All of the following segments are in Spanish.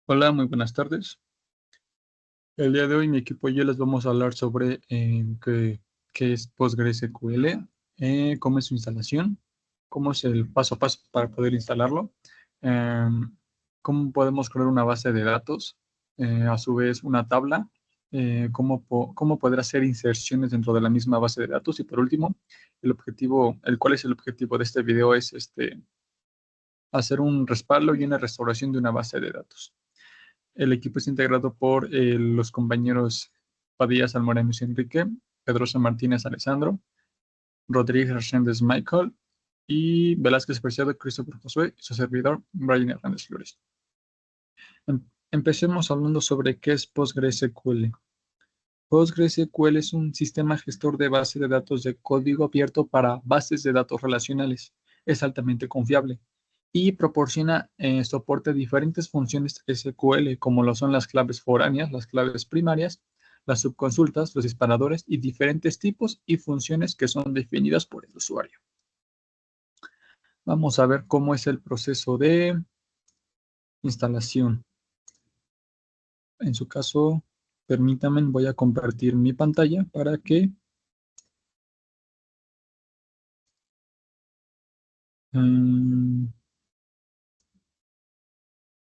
Hola, muy buenas tardes. El día de hoy mi equipo y yo les vamos a hablar sobre qué es PostgreSQL, cómo es su instalación, cómo es el paso a paso para poder instalarlo, cómo podemos crear una base de datos, a su vez una tabla, cómo poder hacer inserciones dentro de la misma base de datos y por último, cuál es el objetivo de este video es hacer un respaldo y una restauración de una base de datos. El equipo es integrado por los compañeros Padilla Salmorenos Enrique, Pedrosa Martínez Alessandro, Rodríguez Hernández Michael y Velázquez Preciado Christopher Josué y su servidor Brian Hernández Flores. Empecemos hablando sobre qué es PostgreSQL. PostgreSQL es un sistema gestor de base de datos de código abierto para bases de datos relacionales. Es altamente confiable y proporciona soporte a diferentes funciones SQL, como lo son las claves foráneas, las claves primarias, las subconsultas, los disparadores y diferentes tipos y funciones que son definidas por el usuario. Vamos a ver cómo es el proceso de instalación. En su caso, permítanme, voy a compartir mi pantalla para que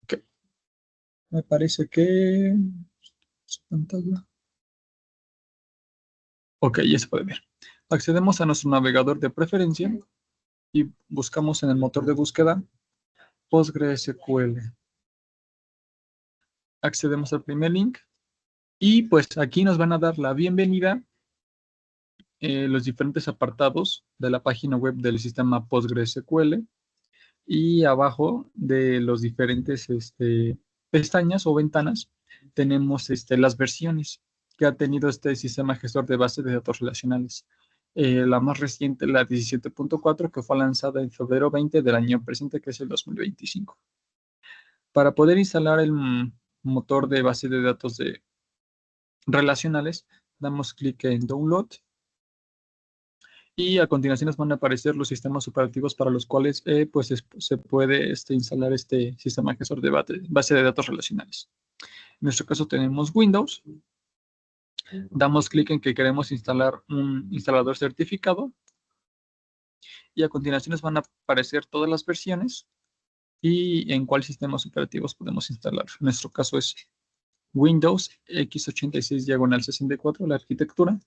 ok, me parece que su pantalla. Ok, ya se puede ver. Accedemos a nuestro navegador de preferencia y buscamos en el motor de búsqueda PostgreSQL. Accedemos al primer link y pues aquí nos van a dar la bienvenida los diferentes apartados de la página web del sistema PostgreSQL y abajo de los diferentes pestañas o ventanas tenemos las versiones que ha tenido este sistema gestor de bases de datos relacionales. La más reciente, la 17.4, que fue lanzada en febrero 20 del año presente, que es el 2025. Para poder instalar el motor de base de datos relacionales, damos clic en Download y a continuación nos van a aparecer los sistemas operativos para los cuales se puede instalar este sistema gestor de base de datos relacionales. En nuestro caso tenemos Windows, damos clic en que queremos instalar un instalador certificado y a continuación nos van a aparecer todas las versiones y en cuáles sistemas operativos podemos instalar. En nuestro caso es Windows x86/64, la arquitectura,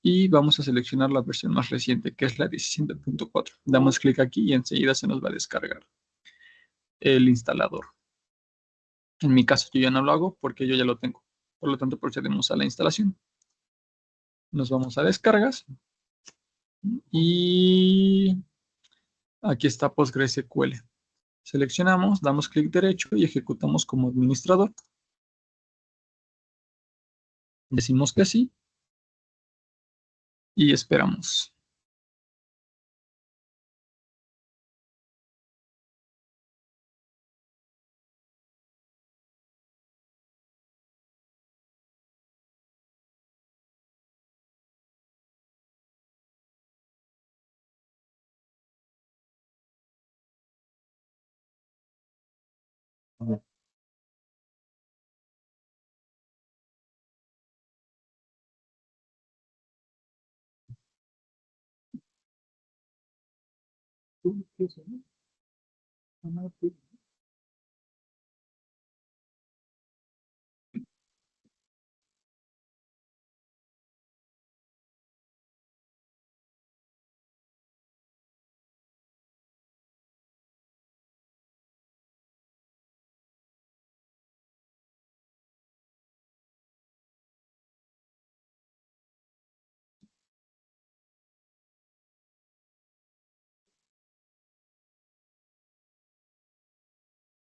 y vamos a seleccionar la versión más reciente, que es la 17.4. Damos clic aquí y enseguida se nos va a descargar el instalador. En mi caso yo ya no lo hago porque yo ya lo tengo. Por lo tanto, procedemos a la instalación. Nos vamos a descargas y aquí está PostgreSQL. Seleccionamos, damos clic derecho y ejecutamos como administrador. Decimos que sí y esperamos.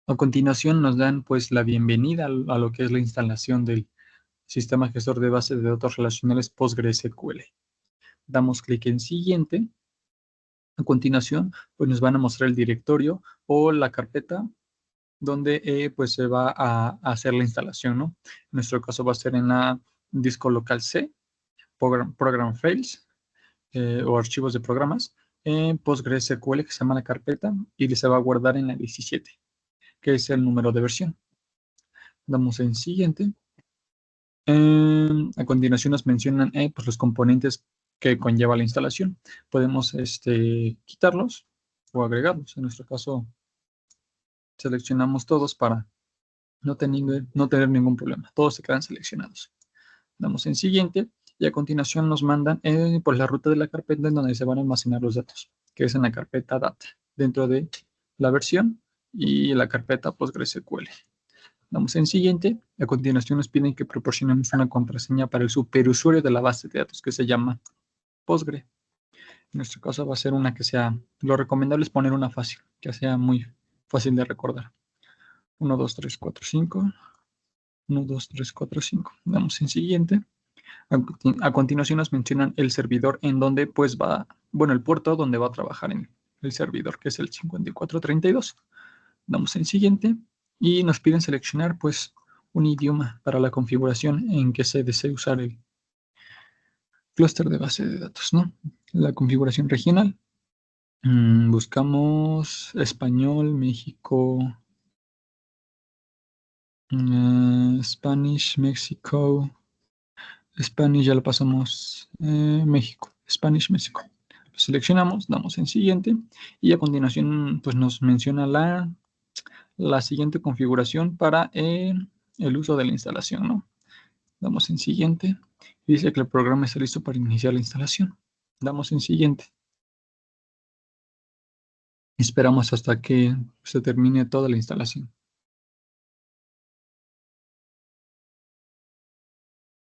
A continuación nos dan pues la bienvenida a lo que es la instalación del sistema gestor de bases de datos relacionales PostgreSQL. Damos clic en siguiente. A continuación pues nos van a mostrar el directorio o la carpeta donde pues se va a hacer la instalación, ¿no? En nuestro caso va a ser en la disco local C, Program Files, o archivos de programas en PostgreSQL que se llama la carpeta y se va a guardar en la 17, que es el número de versión. Damos en siguiente. A continuación nos mencionan pues los componentes que conlleva la instalación. Podemos quitarlos o agregarlos. En nuestro caso, seleccionamos todos para no tener ningún problema. Todos se quedan seleccionados. Damos en siguiente y a continuación nos mandan por la ruta de la carpeta en donde se van a almacenar los datos, que es en la carpeta data, dentro de la versión y la carpeta PostgreSQL. Damos en siguiente. A continuación nos piden que proporcionemos una contraseña para el superusuario de la base de datos que se llama Postgre. En nuestro caso va a ser una que sea, lo recomendable es poner una fácil, que sea muy fácil de recordar. 1, 2, 3, 4, 5. 1, 2, 3, 4, 5. Damos en siguiente. A continuación nos mencionan el servidor en donde pues va, bueno, el puerto donde va a trabajar en el servidor, que es el 5432. Damos en siguiente y nos piden seleccionar pues un idioma para la configuración en que se desee usar el clúster de base de datos, ¿no? La configuración regional. Buscamos español, México, Spanish, México, Spanish ya lo pasamos, México, Spanish, México. Lo seleccionamos, damos en siguiente y a continuación pues nos menciona la siguiente configuración para el uso de la instalación, ¿no? Damos en siguiente y dice que el programa está listo para iniciar la instalación. Damos en siguiente. Esperamos hasta que se termine toda la instalación.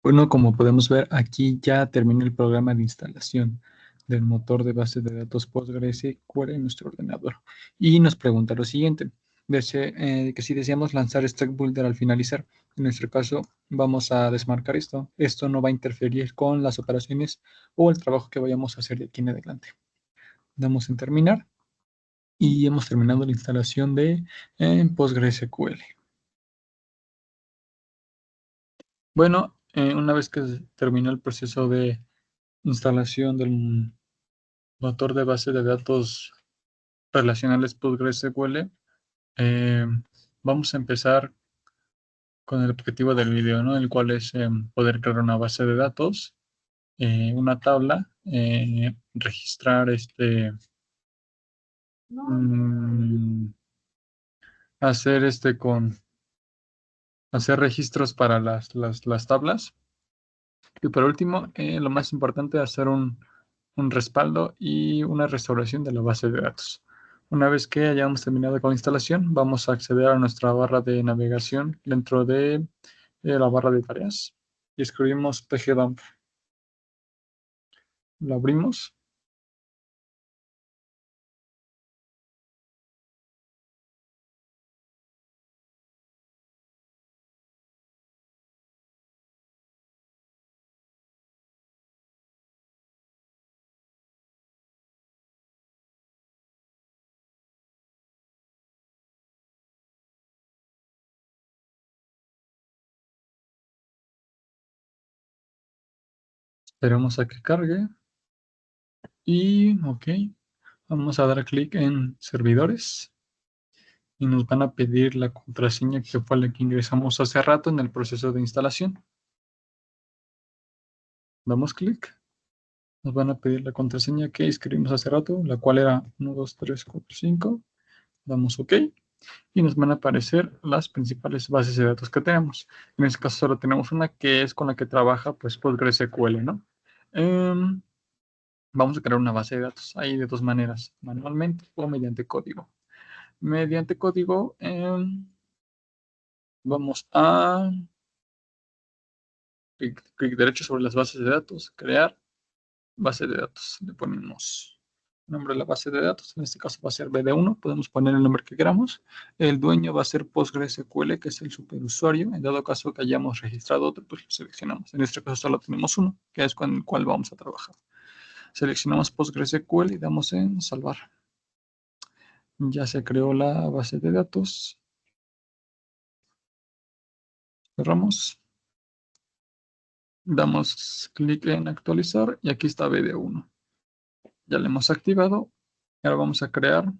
Bueno, como podemos ver, aquí ya terminó el programa de instalación del motor de base de datos PostgreSQL en nuestro ordenador. Y nos pregunta lo siguiente, que si deseamos lanzar Stack Builder al finalizar, en nuestro caso vamos a desmarcar esto. Esto no va a interferir con las operaciones o el trabajo que vayamos a hacer de aquí en adelante. Damos en terminar y hemos terminado la instalación de PostgreSQL. Bueno, una vez que terminó el proceso de instalación del motor de base de datos relacionales PostgreSQL, eh, vamos a empezar con el objetivo del video, ¿no? El cual es poder crear una base de datos, una tabla, registrar mm, hacer hacer registros para las tablas. Y por último, lo más importante, hacer un respaldo y una restauración de la base de datos. Una vez que hayamos terminado con la instalación, vamos a acceder a nuestra barra de navegación dentro de la barra de tareas y escribimos pgdump. Lo abrimos. Esperamos a que cargue. Y, ok, vamos a dar clic en servidores y nos van a pedir la contraseña que fue la que ingresamos hace rato en el proceso de instalación. Damos clic. Nos van a pedir la contraseña que escribimos hace rato, la cual era 1, 2, 3, 4, 5. Damos OK y nos van a aparecer las principales bases de datos que tenemos. En este caso solo tenemos una que es con la que trabaja pues PostgreSQL, ¿no? Vamos a crear una base de datos ahí de dos maneras, manualmente o mediante código. Mediante código vamos a clic derecho sobre las bases de datos, crear base de datos. Le ponemos nombre de la base de datos, en este caso va a ser BD1, podemos poner el nombre que queramos. El dueño va a ser PostgreSQL, que es el superusuario. En dado caso que hayamos registrado otro, pues lo seleccionamos. En este caso solo tenemos uno, que es con el cual vamos a trabajar. Seleccionamos PostgreSQL y damos en salvar. Ya se creó la base de datos. Cerramos. Damos clic en actualizar y aquí está BD1. Ya le hemos activado. Ahora vamos a crear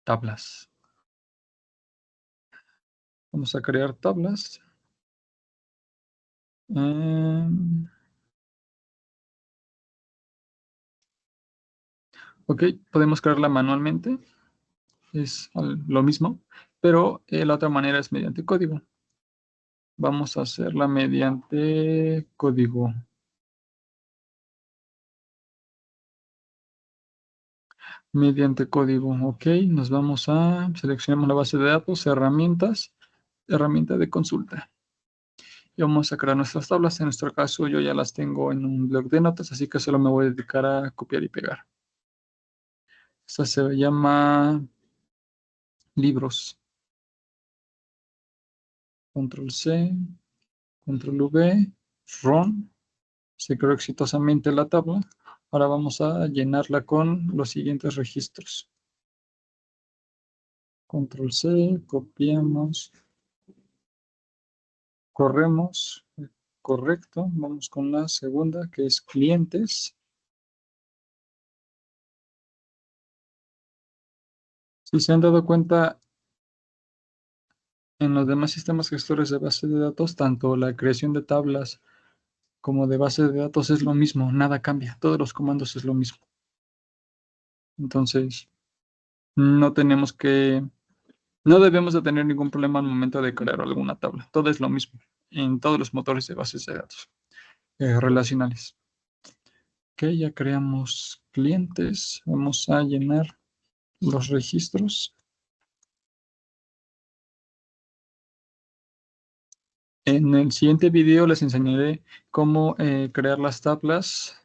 tablas. Vamos a crear tablas. Ok, podemos crearla manualmente. Es lo mismo, pero la otra manera es mediante código. Vamos a hacerla mediante código. Mediante código, ok. Nos vamos a seleccionamos la base de datos, herramientas, herramienta de consulta. Y vamos a crear nuestras tablas. En nuestro caso, yo ya las tengo en un bloc de notas, así que solo me voy a dedicar a copiar y pegar. Esta se llama libros. Control C, Control V, Run. Se creó exitosamente la tabla. Ahora vamos a llenarla con los siguientes registros. Control C, copiamos, corremos, correcto. Vamos con la segunda, que es clientes. Si se han dado cuenta, en los demás sistemas gestores de base de datos, tanto la creación de tablas como de base de datos es lo mismo, nada cambia, todos los comandos es lo mismo. Entonces, no tenemos que, no debemos de tener ningún problema al momento de crear alguna tabla, todo es lo mismo en todos los motores de bases de datos relacionales. Ok, ya creamos clientes, vamos a llenar los registros. En el siguiente video les enseñaré cómo crear las tablas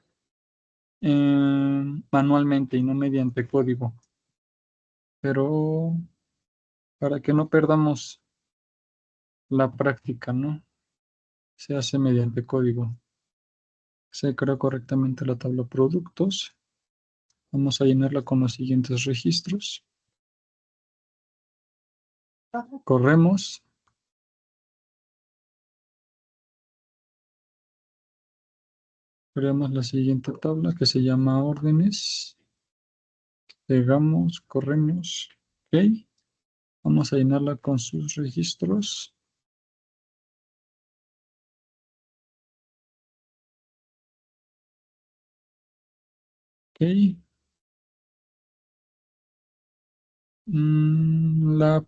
manualmente y no mediante código. Pero para que no perdamos la práctica, ¿no? Se hace mediante código. Se crea correctamente la tabla productos. Vamos a llenarla con los siguientes registros. Corremos. Creamos la siguiente tabla que se llama órdenes. Pegamos, corremos. Ok. Vamos a llenarla con sus registros. Ok.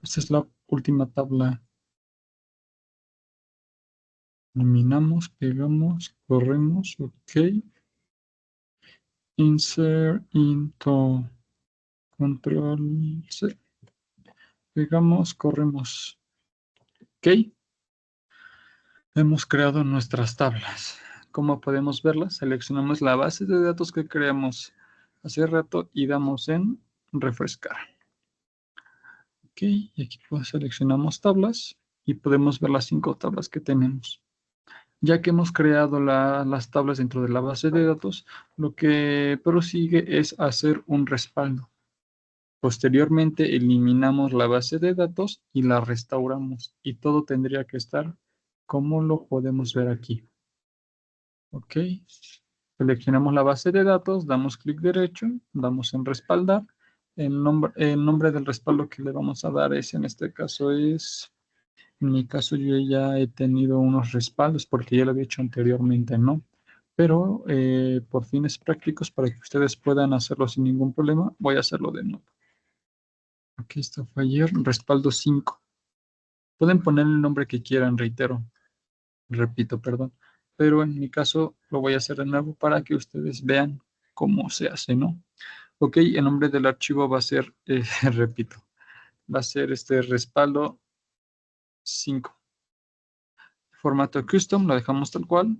Esta es la última tabla. Eliminamos, pegamos, corremos. Ok. Insert into control C. Pegamos, corremos. Ok. Hemos creado nuestras tablas. Como podemos verlas, seleccionamos la base de datos que creamos hace rato y damos en refrescar. Ok, y aquí pues seleccionamos tablas y podemos ver las 5 tablas que tenemos. Ya que hemos creado las tablas dentro de la base de datos, lo que prosigue es hacer un respaldo. Posteriormente eliminamos la base de datos y la restauramos y todo tendría que estar como lo podemos ver aquí. Ok, seleccionamos la base de datos, damos clic derecho, damos en respaldar. El nombre del respaldo que le vamos a dar es, en este caso es, en mi caso yo ya he tenido unos respaldos porque ya lo había hecho anteriormente, ¿no? Pero por fines prácticos, para que ustedes puedan hacerlo sin ningún problema, voy a hacerlo de nuevo. Aquí está fue ayer, respaldo 5. Pueden poner el nombre que quieran, repito, perdón. Pero en mi caso lo voy a hacer de nuevo para que ustedes vean cómo se hace, ¿no? Ok, el nombre del archivo va a ser, repito, va a ser este respaldo 5. Formato custom lo dejamos tal cual.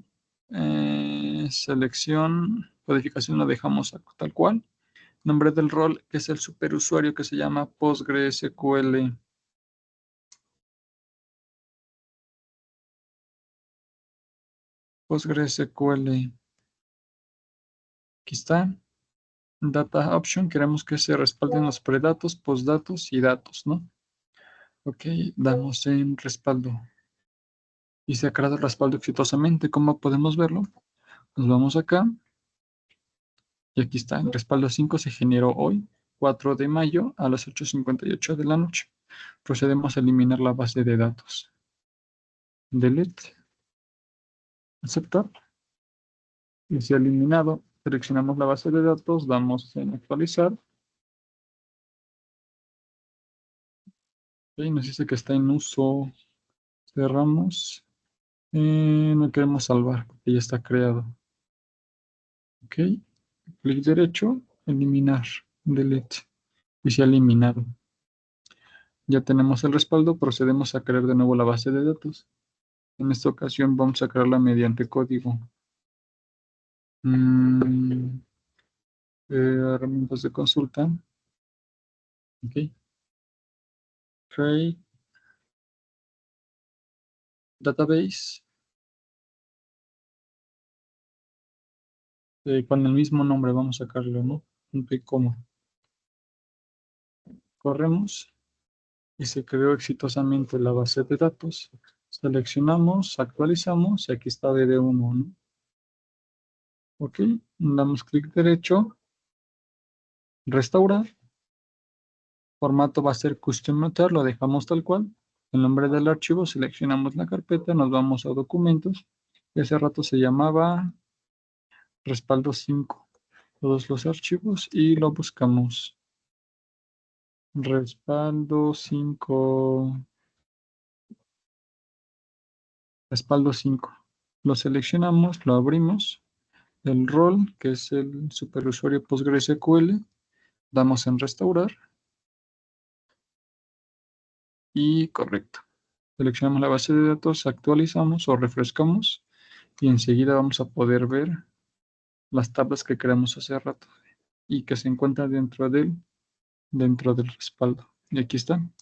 Selección, codificación lo dejamos tal cual. Nombre del rol, que es el superusuario que se llama PostgreSQL. PostgreSQL. Aquí está. Data option, queremos que se respalden los predatos, postdatos y datos, ¿no? Ok, damos en respaldo. Y se ha creado el respaldo exitosamente. ¿Cómo podemos verlo? Nos vamos acá. Y aquí está, el respaldo 5 se generó hoy, 4 de mayo, a las 8:58 de la noche. Procedemos a eliminar la base de datos. Delete, aceptar. Y si eliminado, seleccionamos la base de datos, damos en actualizar. Ok, nos dice que está en uso. Cerramos. No queremos salvar porque ya está creado. Ok. Clic derecho, eliminar, delete. Y se ha eliminado. Ya tenemos el respaldo, procedemos a crear de nuevo la base de datos. En esta ocasión vamos a crearla mediante código. Mm, Herramientas de consulta. Ok. Create database. Con el mismo nombre vamos a sacarlo, ¿no? Punto y coma. Corremos y se creó exitosamente la base de datos. Seleccionamos, actualizamos y aquí está DD1, ¿no? Ok, damos clic derecho, restaurar. Formato va a ser custom meter, lo dejamos tal cual. El nombre del archivo, seleccionamos la carpeta, nos vamos a documentos. Y hace rato se llamaba respaldo 5. Todos los archivos y lo buscamos. Respaldo 5. Respaldo 5. Lo seleccionamos, lo abrimos. El rol, que es el superusuario PostgreSQL, damos en restaurar y correcto. Seleccionamos la base de datos, actualizamos o refrescamos y enseguida vamos a poder ver las tablas que creamos hace rato y que se encuentran dentro del respaldo. Y aquí están.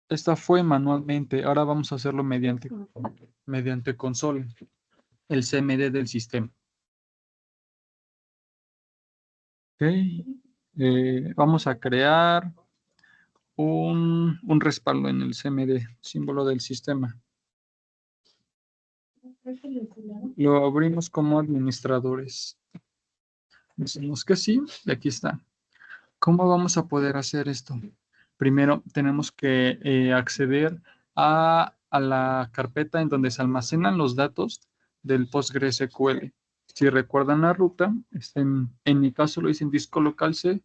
Esta fue manualmente, ahora vamos a hacerlo mediante console, el CMD del sistema. Ok. Vamos a crear un respaldo en el CMD, símbolo del sistema. Lo abrimos como administradores. Decimos que sí, y aquí está. ¿Cómo vamos a poder hacer esto? Primero tenemos que acceder a la carpeta en donde se almacenan los datos del PostgreSQL. Si recuerdan la ruta, en mi caso lo hice en disco local C,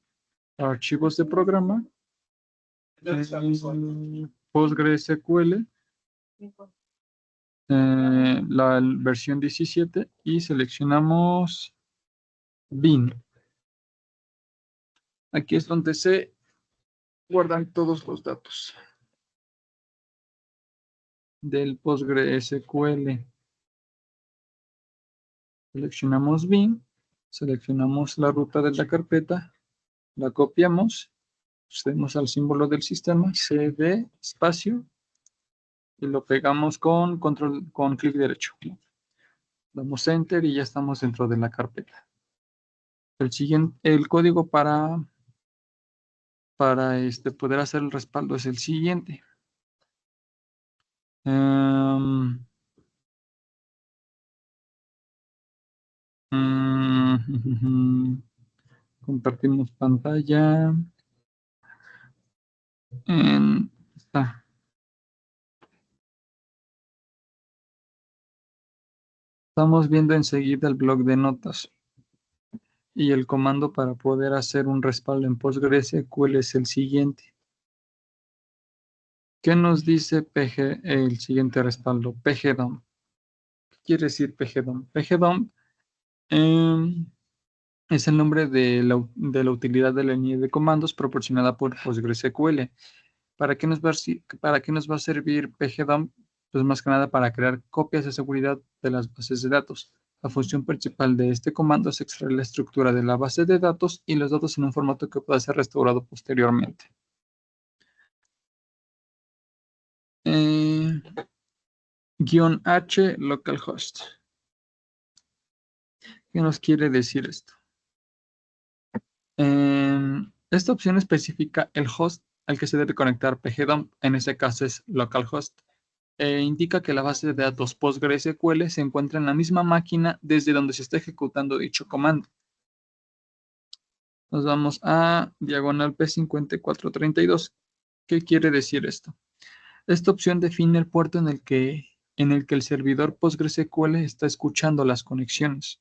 archivos de programa, PostgreSQL, la versión 17 y seleccionamos bin. Aquí es donde se guardan todos los datos del PostgreSQL. Seleccionamos bin, seleccionamos la ruta de la carpeta, la copiamos, accedemos al símbolo del sistema, cd espacio, y lo pegamos con clic derecho. Damos enter y ya estamos dentro de la carpeta. El código para poder hacer el respaldo es el siguiente. Em, Compartimos pantalla. Está. Estamos viendo enseguida el bloc de notas. Y el comando para poder hacer un respaldo en PostgreSQL es el siguiente. ¿Qué nos dice el siguiente respaldo? pgdump. ¿Qué quiere decir pgdump? Pgdump es el nombre de la utilidad de la línea de comandos proporcionada por PostgreSQL. ¿Para qué nos va a servir pgdump? Pues más que nada para crear copias de seguridad de las bases de datos. La función principal de este comando es extraer la estructura de la base de datos y los datos en un formato que pueda ser restaurado posteriormente. -h localhost. ¿Qué nos quiere decir esto? Esta opción especifica el host al que se debe conectar pgdump. En este caso es localhost. indica que la base de datos PostgreSQL se encuentra en la misma máquina desde donde se está ejecutando dicho comando. Nos vamos a diagonal P5432. ¿Qué quiere decir esto? Esta opción define el puerto en el que el servidor PostgreSQL está escuchando las conexiones.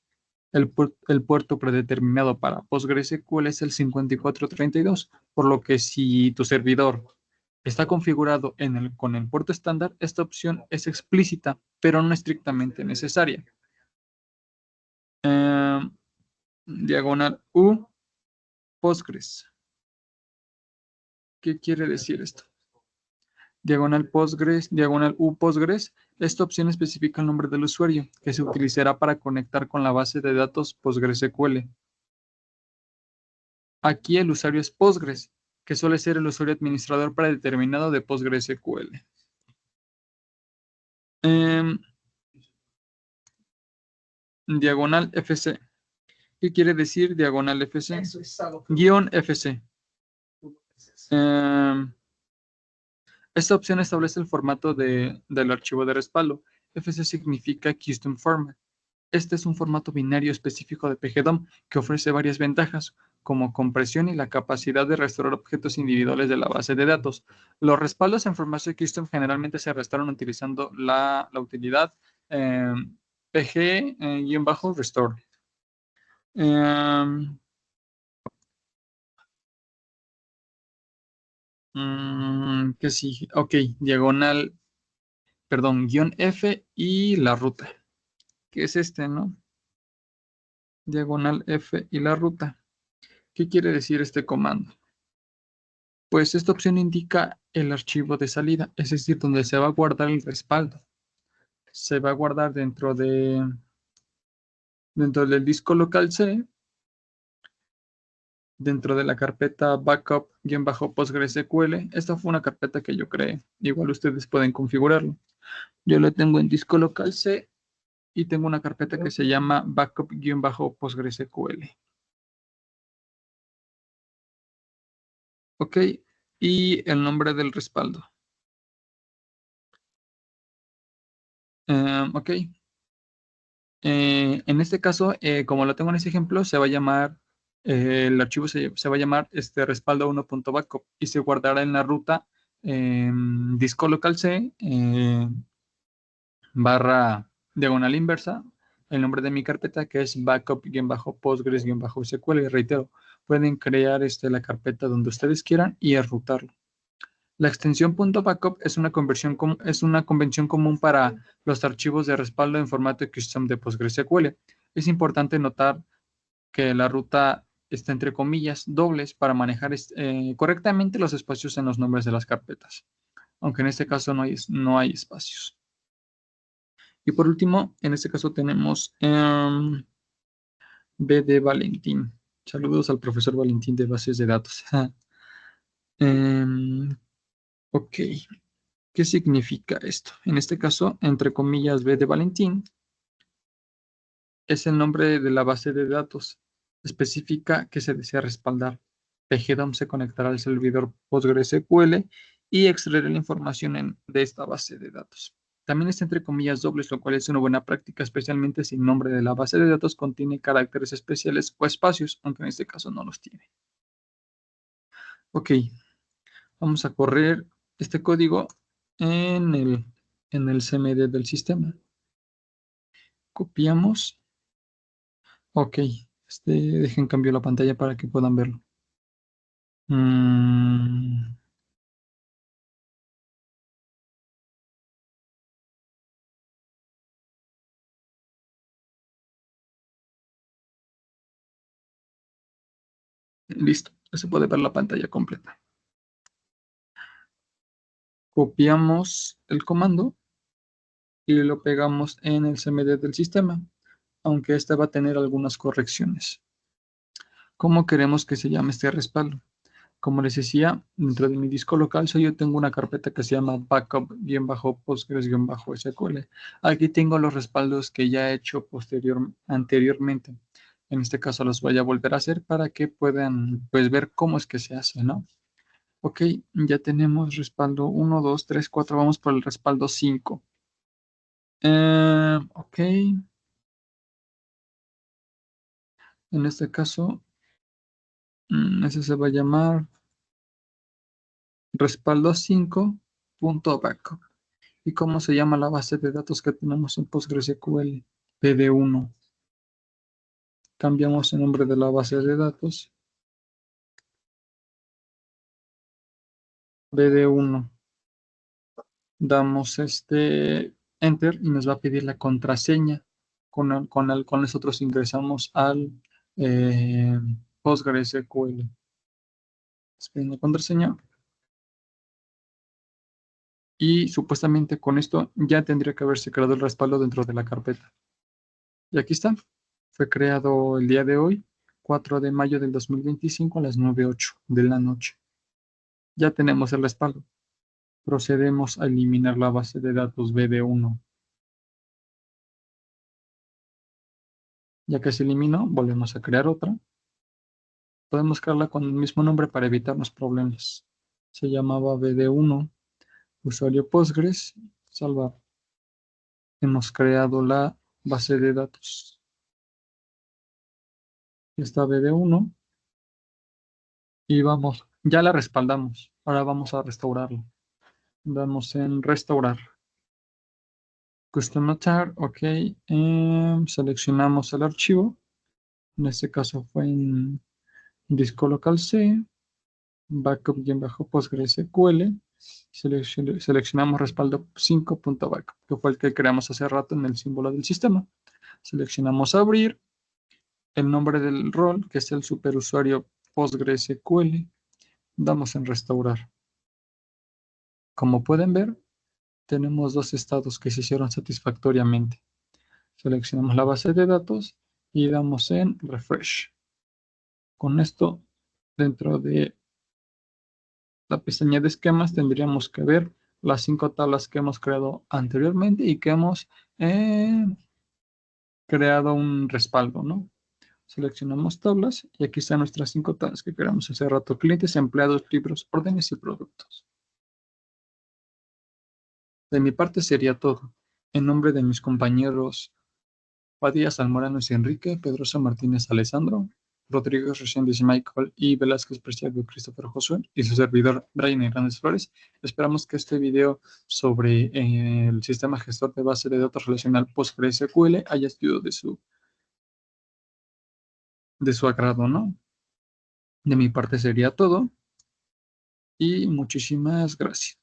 El puerto predeterminado para PostgreSQL es el 5432, por lo que si tu servidor está configurado con el puerto estándar, esta opción es explícita, pero no estrictamente necesaria. Diagonal U Postgres. ¿Qué quiere decir esto? Diagonal Postgres, diagonal U Postgres. Esta opción especifica el nombre del usuario que se utilizará para conectar con la base de datos PostgreSQL. Aquí el usuario es Postgres, que suele ser el usuario administrador predeterminado de PostgreSQL. Diagonal FC. ¿Qué quiere decir diagonal FC? Guión FC. Esta opción establece el formato del archivo de respaldo. FC significa Custom Format. Este es un formato binario específico de pgDOM que ofrece varias ventajas, como compresión y la capacidad de restaurar objetos individuales de la base de datos. Los respaldos en formato custom generalmente se restauran utilizando la utilidad pg-restore. ¿Qué sigue? Ok, diagonal, perdón, guión F y la ruta. ¿Qué es este, no? Diagonal F y la ruta. ¿Qué quiere decir este comando? Pues esta opción indica el archivo de salida, es decir, donde se va a guardar el respaldo. Se va a guardar dentro del disco local C, dentro de la carpeta backup-PostgreSQL. Esta fue una carpeta que yo creé. Igual ustedes pueden configurarlo. Yo lo tengo en disco local C y tengo una carpeta que se llama backup-PostgreSQL. Ok, y el nombre del respaldo. Ok. En este caso, como lo tengo en este ejemplo, se va a llamar, el archivo se va a llamar respaldo 1.backup y se guardará en la ruta disco local C barra diagonal inversa, el nombre de mi carpeta que es backup-postgres-sql. Y reitero, pueden crear la carpeta donde ustedes quieran y enrutarlo. La extensión .backup es una convención común para los archivos de respaldo en formato custom de PostgreSQL. Es importante notar que la ruta está entre comillas dobles para manejar correctamente los espacios en los nombres de las carpetas, aunque en este caso no hay espacios. Y por último, en este caso tenemos B de Valentín. Saludos al profesor Valentín de bases de datos. Ok. ¿Qué significa esto? En este caso, entre comillas, B de Valentín es el nombre de la base de datos. Especifica que se desea respaldar. pgDOM se conectará al servidor PostgreSQL y extraerá la información de esta base de datos. También está entre comillas dobles, lo cual es una buena práctica, especialmente si el nombre de la base de datos contiene caracteres especiales o espacios, aunque en este caso no los tiene. Ok, vamos a correr este código en el CMD del sistema. Copiamos. Ok, dejen cambio la pantalla para que puedan verlo. Listo, ya se puede ver la pantalla completa. Copiamos el comando y lo pegamos en el CMD del sistema, aunque este va a tener algunas correcciones. ¿Cómo queremos que se llame este respaldo? Como les decía, dentro de mi disco local, yo tengo una carpeta que se llama backup-postgres-sql. Aquí tengo los respaldos que ya he hecho anteriormente. En este caso los voy a volver a hacer para que puedan pues, ver cómo es que se hace, ¿no? Ok, ya tenemos respaldo 1, 2, 3, 4. Vamos por el respaldo 5. Ok, en este caso, ese se va a llamar respaldo 5.backup. ¿Y cómo se llama la base de datos que tenemos en PostgreSQL? PD1. Cambiamos el nombre de la base de datos. BD1. Damos Enter y nos va a pedir la contraseña. Con nosotros ingresamos al eh, PostgreSQL. Esperando la contraseña. Y supuestamente con esto ya tendría que haberse creado el respaldo dentro de la carpeta. Y aquí está. Fue creado el día de hoy, 4 de mayo del 2025 a las 9:08 de la noche. Ya tenemos el respaldo. Procedemos a eliminar la base de datos BD1. Ya que se eliminó, volvemos a crear otra. Podemos crearla con el mismo nombre para evitarnos problemas. Se llamaba BD1, usuario Postgres, salvar. Hemos creado la base de datos. Esta BD1 y vamos, ya la respaldamos. Ahora vamos a restaurarla. Damos en restaurar. Custom Notar, ok. Seleccionamos el archivo. En este caso fue en disco local C, backup-PostgreSQL. Seleccionamos respaldo 5.backup, que fue el que creamos hace rato en el símbolo del sistema. Seleccionamos abrir, el nombre del rol, que es el superusuario PostgreSQL. Damos en restaurar. Como pueden ver, tenemos dos estados que se hicieron satisfactoriamente. Seleccionamos la base de datos y damos en refresh. Con esto, dentro de la pestaña de esquemas, tendríamos que ver las 5 tablas que hemos creado anteriormente y que hemos creado un respaldo, ¿no? Seleccionamos tablas y aquí están nuestras 5 tablas que creamos hace rato: clientes, empleados, libros, órdenes y productos. De mi parte sería todo. En nombre de mis compañeros Padilla Almorano y Enrique, Pedrosa Martínez Alessandro, Rodríguez Reséndiz y Michael y Velázquez Preciado Christopher Josué y su servidor Brian Hernández Flores. Esperamos que este video sobre el sistema gestor de base de datos relacional PostgreSQL haya sido de su agrado, ¿no? De mi parte sería todo y muchísimas gracias.